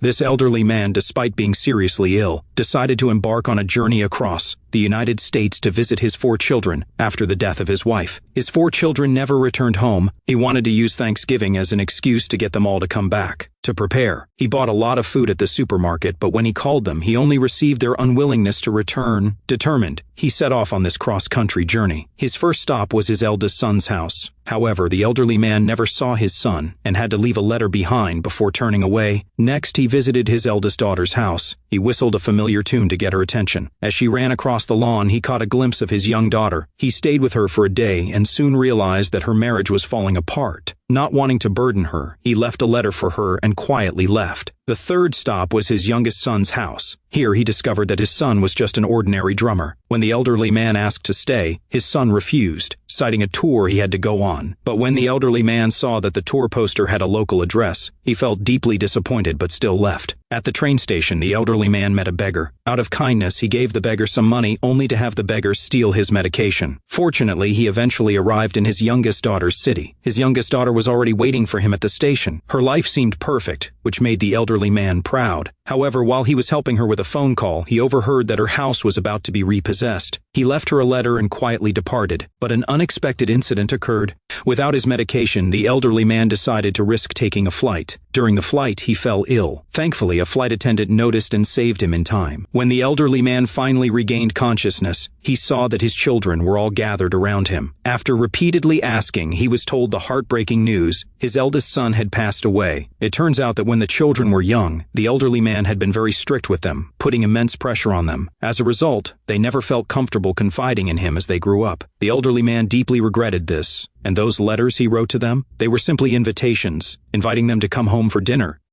This elderly man, despite being seriously ill, decided to embark on a journey across the United States to visit his 4 children after the death of his wife. His 4 children never returned home. He wanted to use Thanksgiving as an excuse to get them all to come back. To prepare, he bought a lot of food at the supermarket, but when he called them, he only received their unwillingness to return. Determined, he set off on this cross-country journey. His first stop was his eldest son's house. However, the elderly man never saw his son and had to leave a letter behind before turning away. Next, he visited his eldest daughter's house. He whistled a familiar tune to get her attention. As she ran across the lawn, he caught a glimpse of his young daughter. He stayed with her for a day and soon realized that her marriage was falling apart. Not wanting to burden her, he left a letter for her and quietly left. The third stop was his youngest son's house. Here he discovered that his son was just an ordinary drummer. When the elderly man asked to stay, his son refused, citing a tour he had to go on. But when the elderly man saw that the tour poster had a local address, he felt deeply disappointed but still left. At the train station, the elderly man met a beggar. Out of kindness, he gave the beggar some money only to have the beggar steal his medication. Fortunately, he eventually arrived in his youngest daughter's city. His youngest daughter was already waiting for him at the station. Her life seemed perfect, which made the elderly man proud. However, while he was helping her with a phone call, he overheard that her house was about to be repossessed. He left her a letter and quietly departed, but an unexpected incident occurred. Without his medication, the elderly man decided to risk taking a flight. During the flight, he fell ill. Thankfully, a flight attendant noticed and saved him in time. When the elderly man finally regained consciousness, he saw that his children were all gathered around him. After repeatedly asking, he was told the heartbreaking news: his eldest son had passed away. It turns out that when the children were young, the elderly man had been very strict with them, putting immense pressure on them. As a result, they never felt comfortable confiding in him as they grew up. The elderly man deeply regretted this, and those letters he wrote to them, they were simply invitations, inviting them to come home for dinner.